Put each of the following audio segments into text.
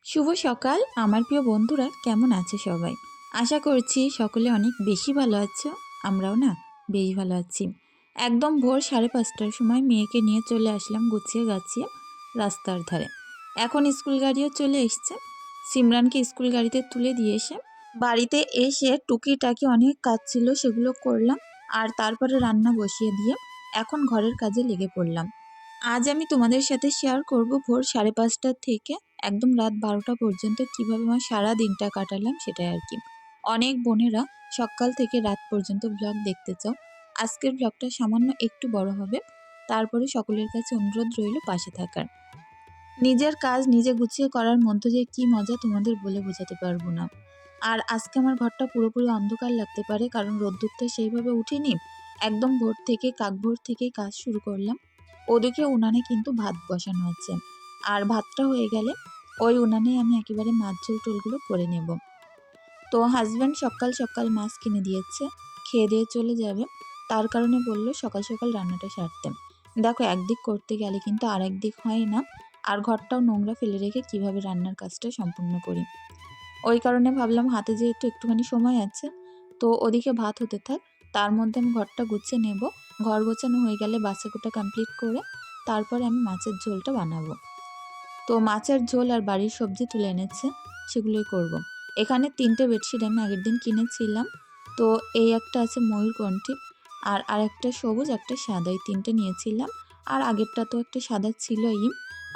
শুভ সকাল আমার প্রিয় বন্ধুরা, কেমন আছে সবাই? আশা করছি সকলে অনেক বেশি ভালো আছো। আমরাও না বেশ ভালো আছি। একদম ভোর 5:30টার সময় মেয়েকে নিয়ে চলে আসলাম গুছিয়ে গাছিয়ে রাস্তার ধারে। এখন স্কুল গাড়িও চলে এসছে। সিমরানকে স্কুল গাড়িতে তুলে দিয়ে এসে বাড়িতে এসে টুকিটাকি অনেক কাজ ছিল, সেগুলো করলাম। আর তারপরে রান্না বসিয়ে দিয়ে এখন ঘরের কাজে লেগে পড়লাম। আজ আমি তোমাদের সাথে শেয়ার করব ভোর 5:30 থেকে একদম রাত 12টা পর্যন্ত কিভাবে আমার সারা দিনটা কাটালাম সেটাই আর কি। অনেক বোনেরা সকাল থেকে রাত পর্যন্ত ব্লগ দেখতে চাও। আজকের ব্লগটা সামান্য একটু বড় হবে, তারপরে সকলের কাছে অনুরোধ রইল পাশে থাকার। নিজের কাজ নিজে গুছিয়ে করার মধ্যে যে কি মজা তোমাদের বলে বোঝাতে পারবো না। আর আজকে আমার ঘরটা পুরোপুরি অন্ধকার লাগতে পারে, কারণ রোদ্দুরটা সেইভাবে উঠেনি। একদম ভোর থেকে কাকভোর থেকেই কাজ শুরু করলাম। ওদিকে উনানে কিন্তু ভাত বসানো আছে, আর ভাতটা হয়ে গেলে ওই উনানে আমি একেবারে মাছ ঝোল টোলগুলো করে নেব। তো হাজব্যান্ড সকাল সকাল মাছ কিনে দিয়েছে, খেয়ে দিয়ে চলে যাবে। তার কারণে বললো সকাল সকাল রান্নাটা সারতে। দেখো, একদিক করতে গেলে কিন্তু আর একদিক হয় না। আর ঘরটাও নোংরা ফেলে রেখে কিভাবে রান্নার কাজটা সম্পূর্ণ করি, ওই কারণে ভাবলাম হাতে যেহেতু একটুখানি সময় আছে, তো ওদিকে ভাত হতে থাক, তার মধ্যে আমি ঘরটা গুছিয়ে নেব। ঘর গোছানো হয়ে গেলে বাচ্চাকুটা কমপ্লিট করে তারপরে আমি মাছের ঝোলটা বানাবো। তো মাছের ঝোল আর বাড়ির সবজি তুলে এনেছে, সেগুলোই করব। এখানে 3টে বেডশিট আমি আগের দিন কিনেছিলাম। তো এই একটা আছে ময়ূরকণ্ঠী, আর আরেকটা সবুজ, একটা সাদা, এই 3টে নিয়েছিলাম। আর আগেরটা তো একটা সাদা ছিলই।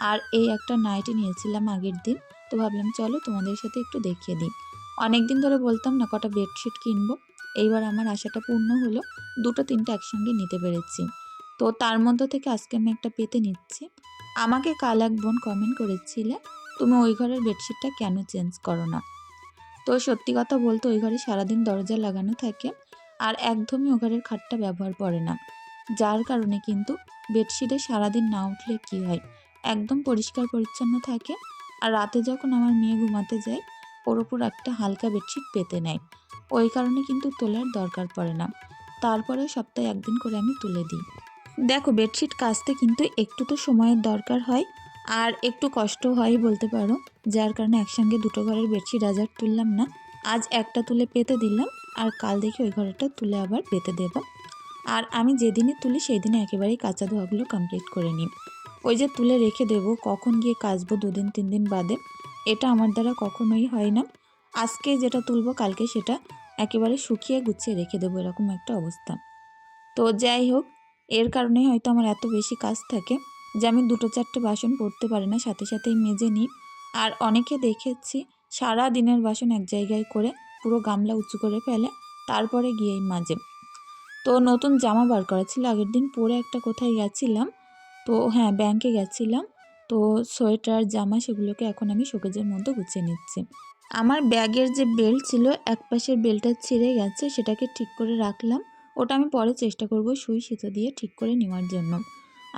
আর এই একটা নাইটি নিয়েছিলাম আগের দিন। তো ভাবলাম চলো তোমাদের সাথে একটু দেখিয়ে দিই। অনেক দিন ধরে বলতাম না কটা বেডশিট কিনবো, এইবার আমার আশাটা পূর্ণ হলো। 2-3টে একসঙ্গে নিতে পেরেছি। তো তার মধ্যে থেকে আজকে আমি একটা পেতে নিচ্ছি। আমাকে কাল এক বোন কমেন্ট করেছিলে, তুমি ওই ঘরের বেডশিটটা কেন চেঞ্জ করো না? তো সত্যি কথা বলতে ওই ঘরে সারাদিন দরজা লাগানো থাকে, আর একদমই ও ঘরের খাটটা ব্যবহার করে না। যার কারণে কিন্তু বেডশিটে সারাদিন না উঠলে কি হয়, একদম পরিষ্কার পরিচ্ছন্ন থাকে। আর রাতে যখন আমার মেয়ে ঘুমাতে যায়, ওর ওপর একটা হালকা বেডশিট পেতে নেয়। ওই কারণে কিন্তু তোলার দরকার পড়ে না। তারপরে সপ্তাহে একদিন করে আমি তুলে দিই। দেখো, বেডশিট কাচতে কিন্তু একটু তো সময়ের দরকার হয়, আর একটু কষ্ট হয় বলতে পারো। যার কারণে একসঙ্গে দুটো ঘরের বেডশিট আজ আর তুললাম না। আজ একটা তুলে পেতে দিলাম, আর কাল দেখি ওই ঘরটা তুলে আবার পেতে দেব। আর আমি যেদিনে তুলি সেই দিনে একেবারেই কাঁচা ধোয়াগুলো কমপ্লিট করে নিই। ওই যে তুলে রেখে দেব, কখন গিয়ে কাচবো 2-3 দিন বাদে, এটা আমার দ্বারা কখনোই হয় না। আজকে যেটা তুলবো কালকে সেটা একেবারে শুকিয়ে গুছিয়ে রেখে দেবো, এরকম একটা অবস্থা। তো যাই হোক, এর কারণেই হয়তো আমার এত বেশি কাজ থাকে যে আমি 2-4টে বাসন পড়তে পারি না, সাথে সাথেই মেজে নিই। আর অনেকে দেখেছি সারা দিনের বাসন এক জায়গায় করে পুরো গামলা উঁচু করে ফেলে, তারপরে গিয়েই মাজে। তো নতুন জামা বার করা ছিল আগের দিন, পরে একটা কোথায় গেছিলাম, তো হ্যাঁ ব্যাংকে গেছিলাম। তো সোয়েটার জামা সেগুলোকে এখন আমি শোকেজের মধ্যে গুছিয়ে নিচ্ছি। আমার ব্যাগের যে বেল্ট ছিল, এক পাশের বেল্টটা ছিঁড়ে গেছে, সেটাকে ঠিক করে রাখলাম। ওটা আমি পরে চেষ্টা করব সুই সুতো দিয়ে ঠিক করে নেওয়ার জন্য।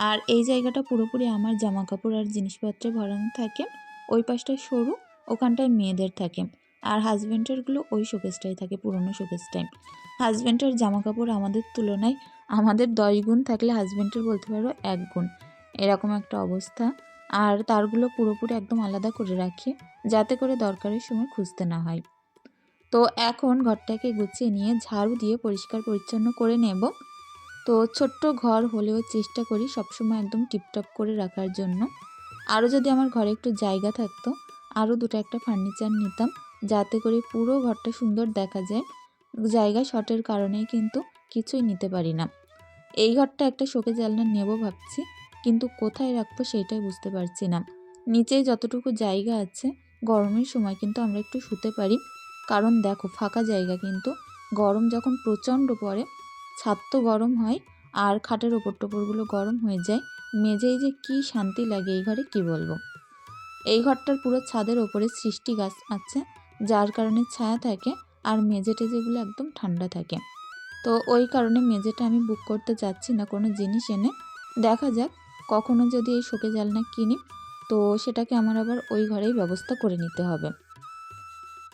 আর এই জায়গাটা পুরোপুরি আমার জামা কাপড় আর জিনিসপত্রে ভরানো থাকে। ওই পাশটা সরু, ওখানটায় মেয়েদের থাকে। আর হাজব্যান্ডেরগুলো ওই শোকেসটাই থাকে, পুরনো শোকেসটাই। হাজব্যান্ডের জামা কাপড় আমাদের তুলনায় আমাদের 10 গুণ থাকলে হাজব্যান্ডের বলতে পারো 1 গুণ, এরকম একটা অবস্থা। আর তারগুলো পুরোপুরি একদম আলাদা করে রাখি, যাতে করে দরকারের সময় খুঁজতে না হয়। তো এখন ঘরটাকে গুছিয়ে নিয়ে ঝাড়ু দিয়ে পরিষ্কার পরিচ্ছন্ন করে নেব। তো ছোট্ট ঘর হলেও চেষ্টা করি সবসময় একদম টিপটপ করে রাখার জন্য। আরও যদি আমার ঘরে একটু জায়গা থাকতো, আরও 2-1টা ফার্নিচার নিতাম, যাতে করে পুরো ঘরটা সুন্দর দেখা যায়। জায়গা শর্টের কারণেই কিন্তু কিছুই নিতে পারি না। এই ঘরটা একটা শোকেজ আলনা নেব ভাবছি, কিন্তু কোথায় রাখবো সেইটাই বুঝতে পারছি না। নিচেই যতটুকু জায়গা আছে, গরমের সময় কিন্তু আমরা একটু শুতে পারি। কারণ দেখো, ফাঁকা জায়গা কিন্তু গরম যখন প্রচণ্ড পড়ে, ছাদ তো গরম হয়, আর খাটের ওপর টোপরগুলো গরম হয়ে যায়। মেঝেই যে কি শান্তি লাগে এই ঘরে, কি বলবো। এই ঘরটার পুরো ছাদের ওপরে সৃষ্টি গাছ আছে, যার কারণে ছায়া থাকে, আর মেঝে টেজেগুলো একদম ঠান্ডা থাকে। তো ওই কারণে মেঝেটা আমি বুক করতে চাচ্ছি না কোনো জিনিস এনে। দেখা যাক, কখনো যদি এই শোকেজ আলনা কিনি, তো সেটাকে আমার আবার ওই ঘরেই ব্যবস্থা করে নিতে হবে।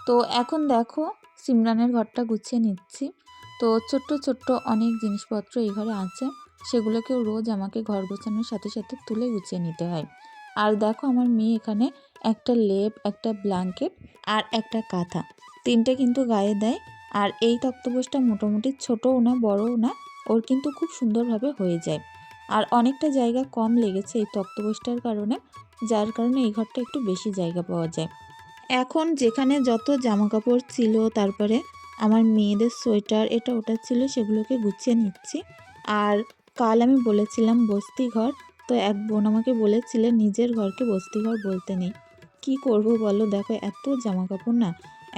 তো এখন দেখো, সিমরানের ঘরটা গুছিয়ে নিচ্ছি। তো ছোট্ট ছোট্ট অনেক জিনিসপত্র এই ঘরে আছে, সেগুলোকেও রোজ আমাকে ঘর গোছানোর সাথে সাথে তুলে গুছিয়ে নিতে হয়। আর দেখো আমার মেয়ে এখানে একটা লেপ, একটা ব্ল্যাঙ্কেট আর একটা কাঁথা, তিনটে কিন্তু গায়ে দেয়। আর এই তক্তপোষটা মোটামুটি ছোটও না বড়ও না, ওর কিন্তু খুব সুন্দরভাবে হয়ে যায়। আর অনেকটা জায়গা কম লেগেছে এই তক্তপোষটার কারণে, যার কারণে এই ঘরটা একটু বেশি জায়গা পাওয়া যায়। এখন যেখানে যত জামাকাপড় ছিল, তারপরে আমার মেয়েদের সোয়েটার এটা ওটা ছিল, সেগুলোকে গুছিয়ে নিচ্ছি। আর কাল আমি বলেছিলাম বস্তি ঘর, তো এক বোন আমাকে বলেছিলেন নিজের ঘরকে বস্তি ঘর বলতে নেই। কি করব বলো, দেখো এত জামাকাপড় না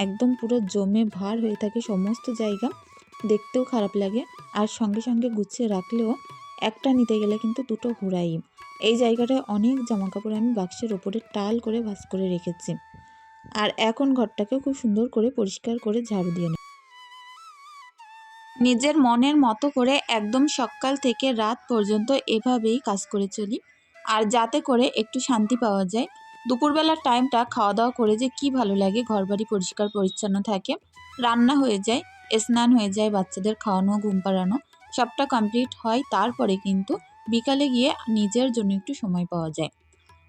একদম পুরো জমে ভার হয়ে থাকে সমস্ত জায়গা, দেখতেও খারাপ লাগে। আর সঙ্গে সঙ্গে গুছিয়ে রাখলেও একটা নিতে গেলে কিন্তু দুটো ঘোরাই। এই জায়গাটায় অনেক জামাকাপড় আমি বাক্সের ওপরে টাল করে ভাঁজ করে রেখেছি। আর এখন ঘরটাকে খুব সুন্দর করে পরিষ্কার করে ঝাড়ু দিয়ে নিই। নিজের মনের মতো করে একদম সকাল থেকে রাত পর্যন্ত এভাবেই কাজ করে চলি, আর যাতে করে একটু শান্তি পাওয়া যায়। দুপুরবেলার টাইমটা খাওয়া দাওয়া করে যে কি ভালো লাগে, ঘরবাড়ি পরিষ্কার পরিচ্ছন্ন থাকে, রান্না হয়ে যায়, স্নান হয়ে যায়, বাচ্চাদের খাওয়ানো ঘুম পাড়ানো সবটা কমপ্লিট হয়, তারপরে কিন্তু বিকালে গিয়ে নিজের জন্য একটু সময় পাওয়া যায়।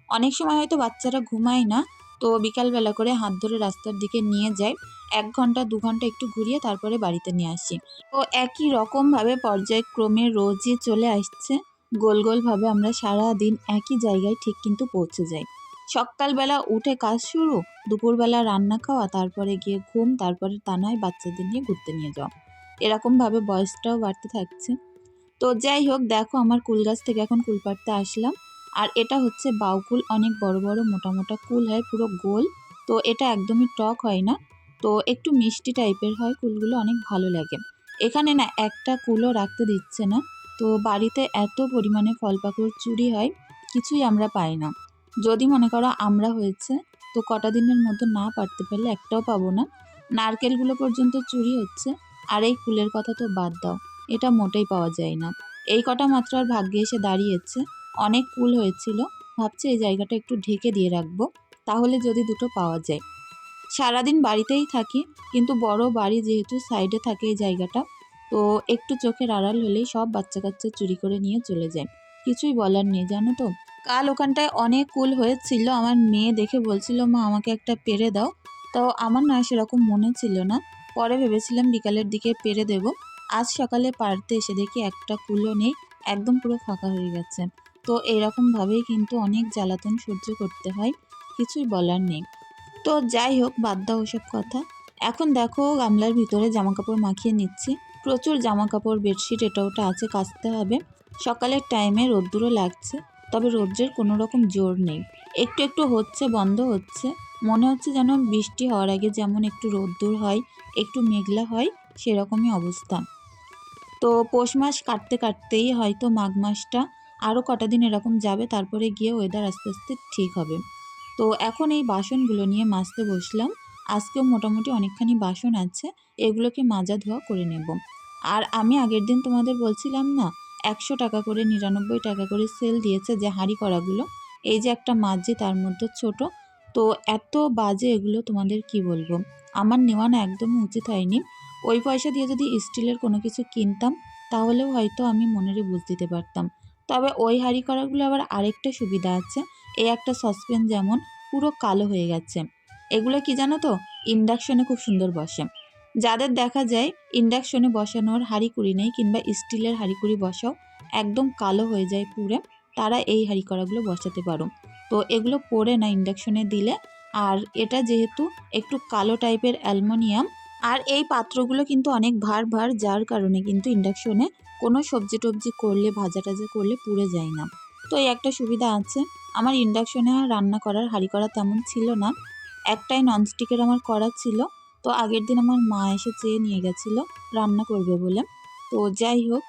অনেক সময় হয়তো বাচ্চারা ঘুমায় না, তো বিকালবেলা করে হাত ধরে রাস্তার দিকে নিয়ে যাই, 1 ঘন্টা 2 ঘন্টা একটু ঘুরিয়ে তারপরে বাড়িতে নিয়ে আসি। তো একই রকমভাবে পর্যায়ক্রমে রোজই চলে আসছে, গোল গোলভাবে আমরা সারা দিন একই জায়গায় ঠিক কিন্তু পৌঁছে যাই। সকালবেলা উঠে কাজ শুরু, দুপুরবেলা রান্না খাওয়া, তারপরে গিয়ে ঘুম, তারপরে তা নয় বাচ্চাদের নিয়ে ঘুরতে নিয়ে যাওয়া, এরকমভাবে বয়সটাও বাড়তে থাকছে। তো যাই হোক, দেখো আমার কুল গাছ থেকে এখন কুল পাড়তে আসলাম। আর এটা হচ্ছে বাউকুল, অনেক বড় বড় মোটা মোটা কুল হয়, পুরো গোল। তো এটা একদমই টক হয় না, তো একটু মিষ্টি টাইপের হয় কুলগুলো, অনেক ভালো লাগে। এখানে না একটা কুলও রাখতে দিচ্ছে না, তো বাড়িতে এত পরিমাণে ফল পাকুড় চুরি হয়, কিছুই আমরা পাই না। যদি মনে করো আমরা হয়েছে, তো কটা দিনের মধ্যে না পারতে পারলে একটাও পাবো না। নারকেলগুলো পর্যন্ত চুরি হচ্ছে, আর এই কুলের কথা তো বাদ দাও, এটা মোটেই পাওয়া যায় না। এই কটা মাত্র আর ভাগ্যে এসে দাঁড়িয়েছে, অনেক কুল হয়েছিল, ভাবছি এই জায়গাটা একটু ঢেকে দিয়ে রাখবো, তাহলে যদি দুটো পাওয়া যায়। সারাদিন বাড়িতেই থাকি, কিন্তু বড় বাড়ি যেহেতু সাইডে থাকে এই জায়গাটা, তো একটু চোখের আড়াল হলেই সব বাচ্চা কাচ্চা চুরি করে নিয়ে চলে যায়, কিছুই বলার নেই জানো তো। কাল ওখানটায় অনেক কুল হয়েছিল, আমার মেয়ে দেখে বলছিল মা আমাকে একটা পেড়ে দাও, তো আমার না সেরকম মনে ছিল না, পরে ভেবেছিলাম বিকালের দিকে পেড়ে দেব। আজ সকালে পাড়তে এসে দেখি একটা কুলও নেই, একদম পুরো ফাঁকা হয়ে গেছে। তো এরকমভাবেই কিন্তু অনেক জ্বালাতন সহ্য করতে হয়, কিছুই বলার নেই। তো যাই হোক, বাদ দাও ওসব কথা। এখন দেখো গামলার ভিতরে জামাকাপড় মাখিয়ে নিচ্ছি, প্রচুর জামাকাপড় বেডশিট এটা ওটা আছে, কাচতে হবে। সকালের টাইমে রোদ্দুরও লাগছে, তবে রৌদ্রের কোনো রকম জোর নেই, একটু একটু হচ্ছে বন্ধ হচ্ছে, মনে হচ্ছে যেন বৃষ্টি হওয়ার আগে যেমন একটু রোদ্দুর হয়, একটু মেঘলা হয়, সেরকমই অবস্থা। তো পৌষ মাস কাটতে কাটতেই হয়তো মাঘ মাসটা আরও কটা দিন এরকম যাবে, তারপরে গিয়ে ওয়েদার আস্তে আস্তে ঠিক হবে। তো এখন এই বাসনগুলো নিয়ে মাজতে বসলাম, আজকেও মোটামুটি অনেকখানি বাসন আছে, এগুলোকে মাজা ধোয়া করে নেব। আর আমি আগের দিন তোমাদের বলছিলাম না, 100 টাকা করে 99 টাকা করে সেল দিয়েছে যে হাঁড়ি কড়াগুলো, এই যে একটা মাজছি তার মধ্যে ছোট, তো এত বাজে এগুলো তোমাদের কি বলবো, আমার নেওয়া না একদমই উচিত হয়নি। ওই পয়সা দিয়ে যদি স্টিলের কোনো কিছু কিনতাম, তাহলেও হয়তো আমি মনেরে বুঝ দিতে পারতাম। তবে ওই হাঁড়ি কড়াগুলো আবার আরেকটা সুবিধা আছে, এই একটা সসপ্যান যেমন পুরো কালো হয়ে গেছে, এগুলো কি জানো তো, ইন্ডাকশনে খুব সুন্দর বসে। যাদের দেখা যায় ইন্ডাকশনে বসানোর হাঁড়িকুড়ি নেই, কিংবা স্টিলের হাঁড়িকুড়ি বসাও একদম কালো হয়ে যায় পুরে, তারা এই হাঁড়ি কড়াগুলো বসাতে পারো। তো এগুলো পড়ে না ইন্ডাকশনে দিলে। আর এটা যেহেতু একটু কালো টাইপের অ্যালুমিনিয়াম, আর এই পাত্রগুলো কিন্তু অনেক ভার ভার, যার কারণে কিন্তু ইন্ডাকশনে কোনো সবজি টবজি করলে ভাজা টাজা করলে পুড়ে যায় না। তো এই একটা সুবিধা আছে। আমার ইন্ডাকশনে রান্না করার হাঁড়ি কড়া তেমন ছিল না, একটাই ননস্টিকের আমার কড়া ছিল। তো আগের দিন আমার মা এসে চেয়ে নিয়ে গেছিলো রান্না করবে বলে। তো যাই হোক,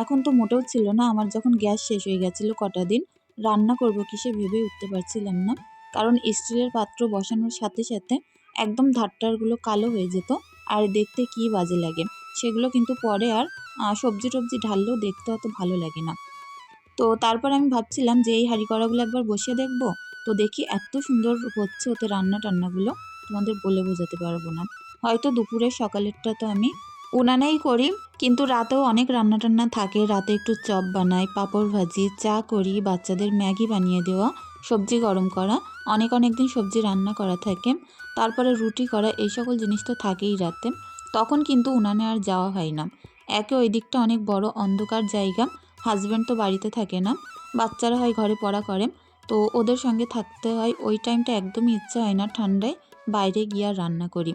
এখন তো মোটেও ছিল না, আমার যখন গ্যাস শেষ হয়ে গেছিলো কটা দিন, রান্না করব কিসে ভেবে উঠতে পারছিলাম না, কারণ স্টিলের পাত্র বসানোর সাথে সাথে একদম ধারটারগুলো কালো হয়ে যেত, আর দেখতে কি বাজে লাগে। সেগুলো কিন্তু পরে আর সবজি টবজি ঢাললেও দেখতে অত ভালো লাগে না। তো তারপর আমি ভাবছিলাম যে এই হাঁড়ি কড়াগুলো একবার বসিয়ে দেখব, তো দেখি এত সুন্দর হচ্ছে ওতে রান্না টান্নাগুলো, তোমাদের বলে বোঝাতে পারবো না। হয়তো দুপুরের সকালেরটা তো আমি উনানেই করি, কিন্তু রাতেও অনেক রান্না টান্না থাকে, রাতে একটু চপ বানাই, পাঁপড় ভাজি, চা করি, বাচ্চাদের ম্যাগি বানিয়ে দেওয়া, সবজি গরম করা, অনেক অনেক দিন সবজি রান্না করা থাকে, তারপরে রুটি করা, এই সকল জিনিস তো থাকেই রাতে। তখন কিন্তু উনানে আর যাওয়া হয় না। একে ওই দিকটা অনেক বড় অন্ধকার জায়গা, হাজব্যান্ড তো বাড়িতে থাকে না, বাচ্চারা হয় ঘরে পড়া করে, তো ওদের সঙ্গে থাকতে হয়। ওই টাইমটা একদমই ইচ্ছা হয় না ঠান্ডায় বাইরে গিয়ে আর রান্না করি।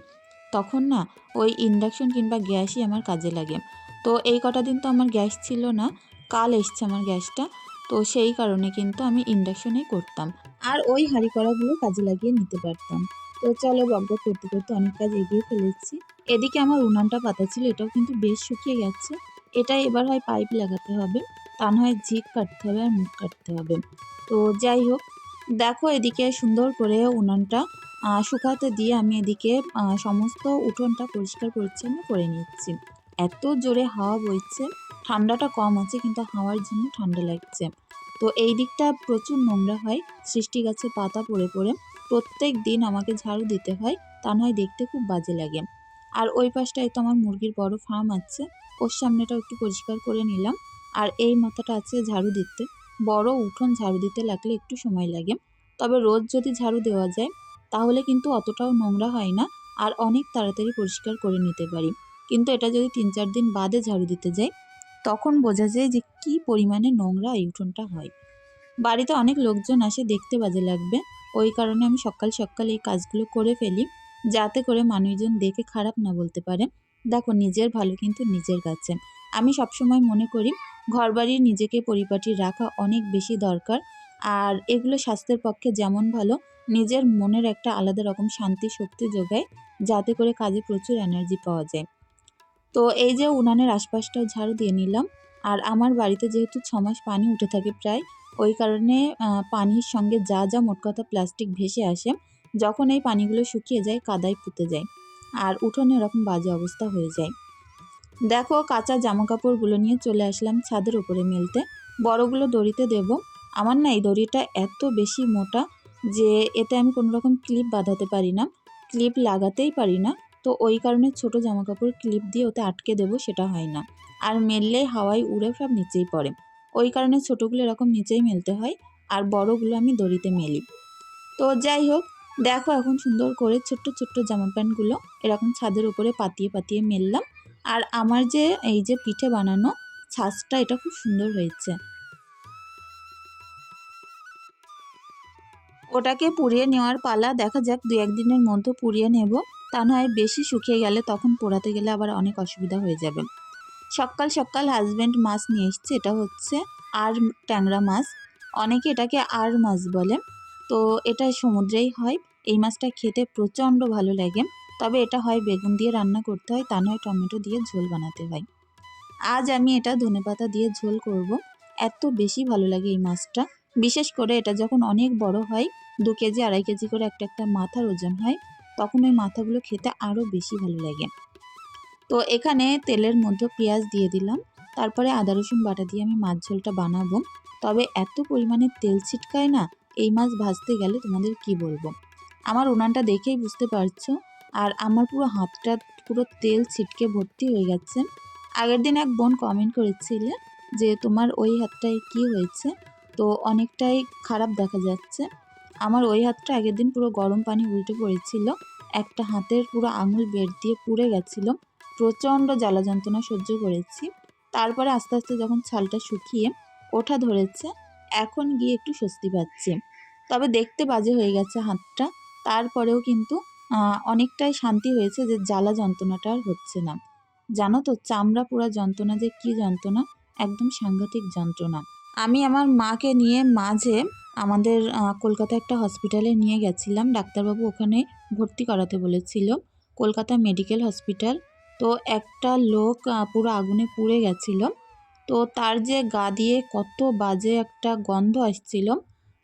তখন না ওই ইন্ডাকশন কিংবা গ্যাসই আমার কাজে লাগে। তো এই কটা দিন তো আমার গ্যাস ছিল না, কাল এসছে আমার গ্যাসটা, তো সেই কারণে কিন্তু আমি ইন্ডাকশনেই করতাম। আর ওই হাঁড়ি কড়াগুলো কাজে লাগিয়ে নিতে পারতাম। তো চলো বকবক করতে করতে অনেক কাজ এগিয়ে ফেলেছি। এদিকে আমার উনানটা পাতা ছিল, এটাও কিন্তু বেশ শুকিয়ে গেছে। এটা এবার হয় পাইপ লাগাতে হবে, তা না হয় ঝিক কাটতে হবে আর মুখ কাটতে হবে। তো যাই হোক, দেখো এদিকে সুন্দর করে উনানটা শুকাতে দিয়ে আমি এদিকে সমস্ত উঠোনটা পরিষ্কার পরিচ্ছন্ন করে নিচ্ছি। এত জোরে হাওয়া বইছে, ঠান্ডাটা কম আছে কিন্তু হাওয়ার জন্য ঠান্ডা লাগছে। তো এই দিকটা প্রচুর নোংরা হয়, সৃষ্টি গাছে পাতা পড়ে পড়ে। প্রত্যেক দিন আমাকে ঝাড়ু দিতে হয়, তা নয় দেখতে খুব বাজে লাগে। আর ওই পাশটায় তো আমার মুরগির বড় ফার্ম আছে, ওর সামনেটাও একটু পরিষ্কার করে নিলাম। আর এই মাথাটা আছে ঝাড়ু দিতে। বড় উঠোন ঝাড়ু দিতে লাগলে একটু সময় লাগে, তবে রোজ যদি ঝাড়ু দেওয়া যায় তাহলে কিন্তু অতটাও নোংরা হয় না, আর অনেক তাড়াতাড়ি পরিষ্কার করে নিতে পারি। কিন্তু এটা যদি ৩-৪ দিন বাদে ঝাড়ু দিতে যাই, তখন বোঝা যায় যে কী পরিমাণে নোংরা এই উঠোনটা হয়। বাড়িতে অনেক লোকজন আসে, দেখতে বাজে লাগবে, ওই কারণে আমি সকাল সকাল এই কাজগুলো করে ফেলি, যাতে করে মানুষজন দেখে খারাপ না বলতে পারে। দেখো নিজের ভালো কিন্তু নিজের কাছে। আমি সবসময় মনে করি ঘরবাড়ি নিজেকে পরিপাটি রাখা অনেক বেশি দরকার। আর এগুলো স্বাস্থ্যের পক্ষে যেমন ভালো, নিজের মনের একটা আলাদা রকম শান্তি শক্তি যোগায়, যাতে করে কাজে প্রচুর এনার্জি পাওয়া যায়। তো এই যে উনানের আশপাশটাও ঝাড়ু দিয়ে নিলাম। আর আমার বাড়িতে যেহেতু ৬ মাস পানি উঠে থাকে প্রায়, ওই কারণে পানির সঙ্গে যা যা মোট কথা প্লাস্টিক ভেসে আসে, যখন এই পানিগুলো শুকিয়ে যায় কাদায় পুঁতে যায়। আর উঠোনে এরকম বাজে অবস্থা হয়ে যায়। দেখো কাঁচা জামাকাপড়গুলো নিয়ে চলে আসলাম ছাদের উপরে মেলতে। বড়গুলো দড়িতে দেব। আমার না এই দড়িটা এত বেশি মোটা যে এতে আমি কোনো রকম ক্লিপ বাঁধাতে পারি না, ক্লিপ লাগাতেই পারি না। তো ওই কারণে ছোট জামাকাপড় ক্লিপ দিয়ে ওতে আটকে দেবো, সেটা হয় না। আর মেললেই হাওয়ায় উড়ে সব নিচেই পড়ে। ওই কারণে ছোটোগুলো এরকম নিচেই মেলতে হয়, আর বড়গুলো আমি দড়িতে মেলি। তো যাই হোক, দেখো এখন সুন্দর করে ছোট্ট ছোট্ট জামা প্যান্টগুলো এরকম ছাদের উপরে পাতিয়ে পাতিয়ে মেললাম। আর আমার যে এই যে পিঠে বানানো ছাঁচটা, এটা খুব সুন্দর হয়েছে। ওটাকে পুড়িয়ে নেওয়ার পালা, দেখা যাক ২-১ দিনের মধ্যে পুড়িয়ে নেব। তা নয় বেশি শুকিয়ে গেলে তখন পোড়াতে গেলে আবার অনেক অসুবিধা হয়ে যাবে। সকাল সকাল হাজব্যান্ড মাছ নিয়ে এসছে, এটা হচ্ছে আর ট্যাংরা মাছ, অনেকে এটাকে আর মাছ বলে। তো এটা সমুদ্রেই হয়। এই মাছটা খেতে প্রচণ্ড ভালো লাগে, তবে এটা হয় বেগুন দিয়ে রান্না করতে হয়, তা নয় টমেটো দিয়ে ঝোল বানাতে হয়। আজ আমি এটা ধনেপাতা দিয়ে ঝোল করব। এত বেশি ভালো লাগে এই মাছটা, বিশেষ করে এটা যখন অনেক বড় হয়, ২ কেজি ২.৫ কেজি করে একটা একটা মাথার ওজন হয়, তখন ওই মাথাগুলো খেতে আরও বেশি ভালো লাগে। তো এখানে তেলের মধ্যে পেঁয়াজ দিয়ে দিলাম, তারপরে আদা রসুন বাটা দিয়ে আমি মাছ ঝোলটা বানাবো। তবে এত পরিমাণে তেল ছিটকায় না এই মাছ ভাজতে গেলে, তোমাদের কি বলবো। আমার উনানটা দেখেই বুঝতে পারছো, আর আমার পুরো হাতটা পুরো তেল ছিটকে ভর্তি হয়ে গেছে। আগের দিন এক বোন কমেন্ট করেছিলে যে তোমার ওই হাতটায় কি হয়েছে, তো অনেকটাই খারাপ দেখা যাচ্ছে। আমার ওই হাতটা আগের দিন পুরো গরম পানি উল্টে পড়েছিল, একটা হাতের পুরো আঙুল বের দিয়ে পুড়ে গেছিল, প্রচণ্ড জ্বালা যন্ত্রণা সহ্য করেছি। তারপরে আস্তে আস্তে যখন ছালটা শুকিয়ে ওঠা ধরেছে, এখন গিয়ে একটু স্বস্তি পাচ্ছি। তবে দেখতে বাজে হয়ে গেছে হাতটা, তারপরেও কিন্তু অনেকটাই শান্তি হয়েছে যে জ্বালা যন্ত্রণাটা আর হচ্ছে না। জানো তো চামড়া পোড়া যন্ত্রণা যে কী যন্ত্রণা, একদম সাংঘাতিক যন্ত্রণা। আমি আমার মাকে নিয়ে মাঝে আমাদের কলকাতা একটা হসপিটালে নিয়ে গেছিলাম, ডাক্তারবাবু ওখানে ভর্তি করাতে বলেছিল, কলকাতা মেডিকেল হসপিটাল। তো একটা লোক পুরো আগুনে পুড়ে গেছিল, তো তার যে গা দিয়ে কত বাজে একটা গন্ধ আসছিল।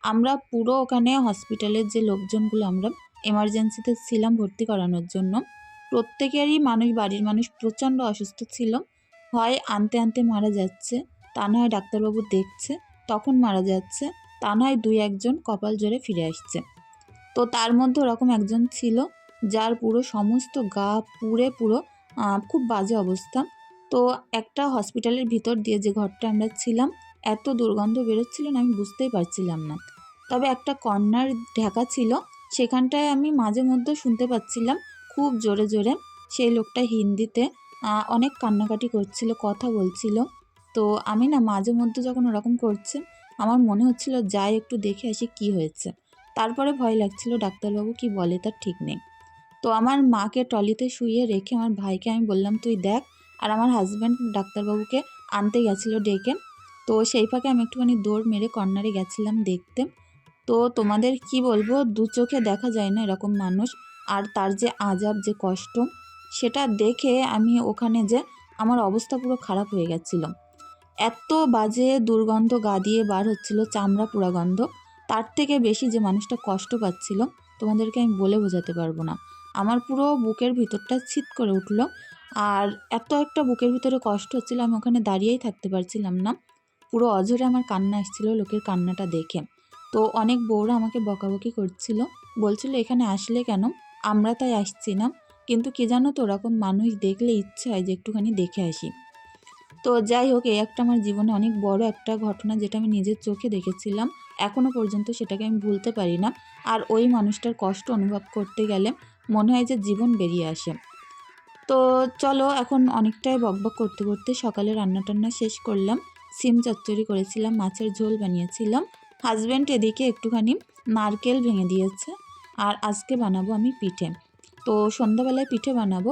আমরা পুরো ওখানে হসপিটালের যে লোকজনগুলো, আমরা এমার্জেন্সিতে ছিলাম ভর্তি করানোর জন্য, প্রত্যেকেরই মানুষ, বাড়ির মানুষ প্রচণ্ড অসুস্থ ছিল। হয় আনতে আনতে মারা যাচ্ছে, তা না হয় ডাক্তারবাবু দেখছে তখন মারা যাচ্ছে, তা নয় ২-১ জন কপাল জোরে ফিরে আসছে। তো তার মধ্যে ওরকম একজন ছিল যার পুরো সমস্ত গা পুড়ে পুরো খুব বাজে অবস্থা। তো একটা হসপিটালের ভিতর দিয়ে যে ঘরটা আমরা ছিলাম, এত দুর্গন্ধ বেরোচ্ছিল না, আমি বুঝতেই পারছিলাম না। তবে একটা কর্নার ঢাকা ছিল, সেখানটায় আমি মাঝে মধ্যে শুনতে পাচ্ছিলাম খুব জোরে জোরে সেই লোকটা হিন্দিতে অনেক কান্নাকাটি করছিল, কথা বলছিল। তো আমি না মাঝে মধ্যে যখন ওরকম করছে আমার মনে হচ্ছিল যাই একটু দেখে আসি কি হয়েছে। তারপরে ভয় লাগছিল ডাক্তারবাবু কি বলে তার ঠিক নেই। তো আমার মাকে ট্রলিতে শুইয়ে রেখে আমার ভাইকে আমি বললাম তুই দেখ, আর আমার হাজব্যান্ড ডাক্তারবাবুকে আনতে গেছিলো ডেকে। তো সেই ফাঁকে আমি একটুখানি দৌড় মেরে কর্নারে গেছিলাম দেখতে। তো তোমাদের কি বলবো, দু চোখে দেখা যায় না এরকম মানুষ, আর তার যে আজাব যে কষ্ট সেটা দেখে আমি ওখানে যে আমার অবস্থা পুরো খারাপ হয়ে গেছিলো। এত বাজে দুর্গন্ধ গা দিয়ে বার হচ্ছিল, চামড়া পোড়া গন্ধ। তার থেকে বেশি যে মানুষটা কষ্ট পাচ্ছিল তোমাদেরকে আমি বলে বোঝাতে পারবো না। আমার পুরো বুকের ভিতরটা ছিট করে উঠলো, আর এত একটা বুকের ভিতরে কষ্ট হচ্ছিল আমি ওখানে দাঁড়িয়েই থাকতে পারছিলাম না। পুরো অঝরে আমার কান্না আসছিল লোকের কান্নাটা দেখে। তো অনেক বউরা আমাকে বকাবকি করছিল, বলছিল এখানে আসলে কেন, আমরা তাই আসছি না। কিন্তু কি জানো তো, ওরকম মানুষ দেখলে ইচ্ছে হয় যে একটুখানি দেখে আসি। তো যাই হোক, এই একটা আমার জীবনে অনেক বড় একটা ঘটনা, যেটা আমি নিজের চোখে দেখেছিলাম। এখনও পর্যন্ত সেটাকে আমি ভুলতে পারি না। আর ওই মানুষটার কষ্ট অনুভব করতে গেলে মনে হয় যে জীবন বেরিয়ে আসে। তো চলো, এখন অনেকটাই বকবক করতে করতে সকালে রান্না টান্না শেষ করলাম। সিম চচ্চড়ি করেছিলাম, মাছের ঝোল বানিয়েছিলাম। হাজব্যান্ড এদিকে একটুখানি নারকেল ভেঙে দিয়েছে। আর আজকে বানাবো আমি পিঠে। তো সন্ধ্যাবেলায় পিঠে বানাবো।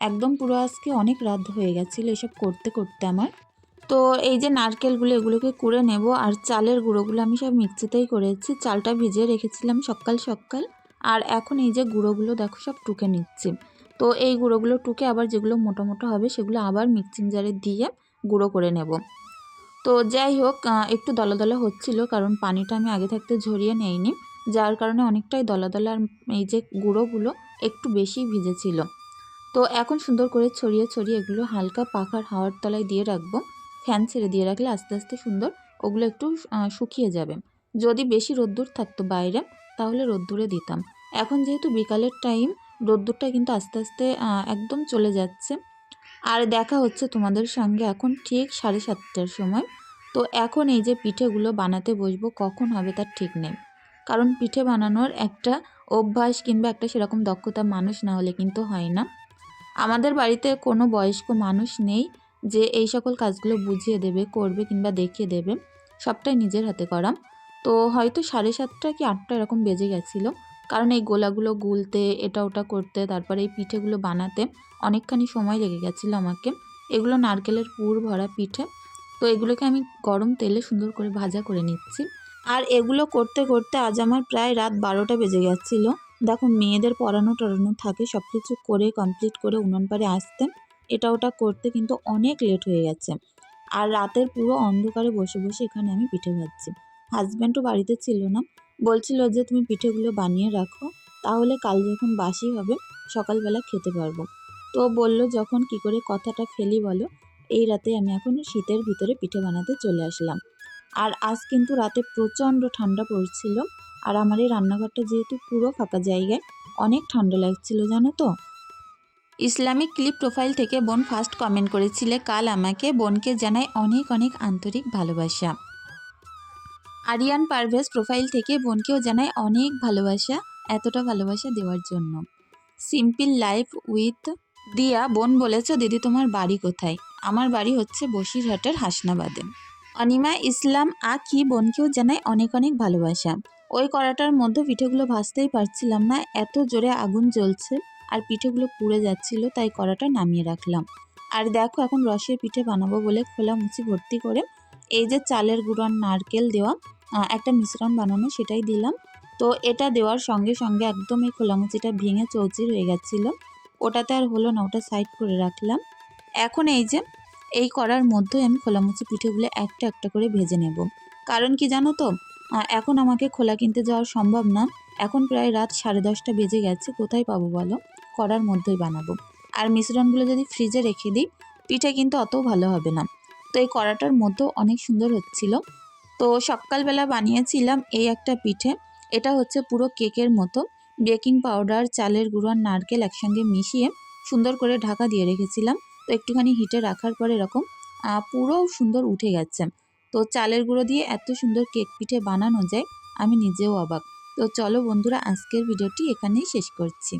একদম পুরো আজকে অনেক রাত হয়ে গেছিলো এসব করতে করতে আমার। তো এই যে নারকেলগুলো এগুলোকে কুড়ে নেব, আর চালের গুঁড়োগুলো আমি সব মিক্সিতেই করেছি। চালটা ভিজিয়ে রেখেছিলাম সকাল সকাল, আর এখন এই যে গুঁড়োগুলো দেখো সব টুকে নিচ্ছি। তো এই গুঁড়োগুলো টুকে আবার যেগুলো মোটা মোটা হবে সেগুলো আবার মিক্সিং জারে দিয়ে গুঁড়ো করে নেব। তো যাই হোক, একটু দলা দলা হচ্ছিল কারণ পানিটা আমি আগে থাকতে ঝরিয়ে নেইনি, যার কারণে অনেকটাই দলা দলা। আর এই যে গুঁড়োগুলো একটু বেশি ভিজেছিল। তো এখন সুন্দর করে ছড়িয়ে ছড়িয়ে এগুলো হালকা পাখার হাওয়ার তলায় দিয়ে রাখবো। ফ্যান ছেড়ে দিয়ে রাখলে আস্তে আস্তে সুন্দর ওগুলো একটু শুকিয়ে যাবে। যদি বেশি রোদ্দুর থাকতো বাইরে তাহলে রোদ্দুরে দিতাম। এখন যেহেতু বিকালের টাইম, রোদ্দুরটা কিন্তু আস্তে আস্তে একদম চলে যাচ্ছে। আর দেখা হচ্ছে তোমাদের সঙ্গে এখন ঠিক 7:30টার সময়। তো এখন এই যে পিঠেগুলো বানাতে বসবো, কখন হবে তার ঠিক নেই। কারণ পিঠে বানানোর একটা অভ্যাস কিংবা একটা সেরকম দক্ষতা মানুষ না হলে কিন্তু হয় না। আমাদের বাড়িতে কোনো বয়স্ক মানুষ নেই যে এই সকল কাজগুলো বুঝিয়ে দেবে, করবে কিংবা দেখিয়ে দেবে। সবটাই নিজের হাতে করা। তো হয়তো 7:30 কি 8টা এরকম বেজে গেছিলো। কারণ এই গোলাগুলো গুলতে, এটা ওটা করতে, তারপরে এই পিঠেগুলো বানাতে অনেকখানি সময় লেগে গেছিলো আমাকে। এগুলো নারকেলের পুর ভরা পিঠে। তো এগুলোকে আমি গরম তেলে সুন্দর করে ভাজা করে নিচ্ছি। আর এগুলো করতে করতে আজ আমার প্রায় রাত 12টা বেজে গেছিলো। দেখো, মেয়েদের পড়ানো টড়ানো থাকে, সব কিছু করে কমপ্লিট করে উনুন পাড়ে আসতে এটা ওটা করতে কিন্তু অনেক লেট হয়ে গেছে। আর রাতের পুরো অন্ধকারে বসে বসে এখানে আমি পিঠে ভাজছি। হাজব্যান্ডও বাড়িতে ছিল না, বলছিল যে তুমি পিঠেগুলো বানিয়ে রাখো, তাহলে কাল যখন বাসি হবে সকালবেলা খেতে পারবো। তো বলল যখন, কি করে কথাটা ফেলি বলো। এই রাতে আমি এখন শীতের ভিতরে পিঠে বানাতে চলে আসলাম। আর আজ কিন্তু রাতে প্রচণ্ড ঠান্ডা পড়ছিল। আর আমার এই রান্নাঘরটা যেহেতু পুরো ফাঁকা জায়গায়, অনেক ঠান্ডা লাগছিল জানো তো। ইসলামিক ক্লিপ প্রোফাইল থেকে বোন ফার্স্ট কমেন্ট করেছিলে কাল আমাকে, বোনকে জানাই অনেক অনেক আন্তরিক ভালোবাসা। আরিয়ান পারভেজ প্রোফাইল থেকে বোনকেও জানাই অনেক ভালোবাসা, এতটা ভালোবাসা দেওয়ার জন্য। সিম্পল লাইফ উইথ দিয়া বোন বলেছ, দিদি তোমার বাড়ি কোথায়? আমার বাড়ি হচ্ছে বসিরহাটের হাসনাবাদে। অনিমা ইসলাম আখি বোনকেও জানাই অনেক অনেক ভালোবাসা। ওই কড়াটার মধ্যে পিঠেগুলো ভাজতেই পারছিলাম না, এত জোরে আগুন জ্বলছে আর পিঠেগুলো পুড়ে যাচ্ছিল, তাই কড়াটা নামিয়ে রাখলাম। আর দেখো, এখন রসের পিঠে বানাবো বলে খোলা মুচি ভর্তি করে এই যে চালের গুঁড়ো আর নারকেল দেওয়া একটা মিশ্রণ বানানো, সেটাই দিলাম। তো এটা দেওয়ার সঙ্গে সঙ্গে একদম এই খোলামুচিটা ভেঙে চৌচির হয়ে গেছিলো। ওটাতে আর হলো না, ওটা সাইড করে রাখলাম। এখন এই যে এই কড়ার মধ্যেই আমি খোলামুচি পিঠেগুলো একটা একটা করে ভেজে নেব। কারণ কি জানো তো, এখন আমাকে খোলা কিনতে যাওয়া সম্ভব না। এখন প্রায় রাত 10:30 বেজে গেছে, কোথায় পাবো বলো। কড়ার মধ্যেই বানাবো। আর মিশ্রণগুলো যদি ফ্রিজে রেখে দিই পিঠে কিন্তু অতও ভালো হবে না। তো এই কড়াটার মধ্যেও অনেক সুন্দর হচ্ছিল। তো সকালবেলা বানিয়েছিলাম এই একটা পিঠে। এটা হচ্ছে পুরো কেকের মতো। বেকিং পাউডার, চালের গুঁড়ো আর নারকেল একসঙ্গে মিশিয়ে সুন্দর করে ঢাকা দিয়ে রেখেছিলাম। তো একটুখানি হিটে রাখার পর এরকম পুরো সুন্দর উঠে গেছে। তো চালের গুঁড়ো দিয়ে এত সুন্দর কেক পিঠে বানানো যায়, আমি নিজেও অবাক। তো চলো বন্ধুরা, আজকের ভিডিওটি এখানেই শেষ করছি।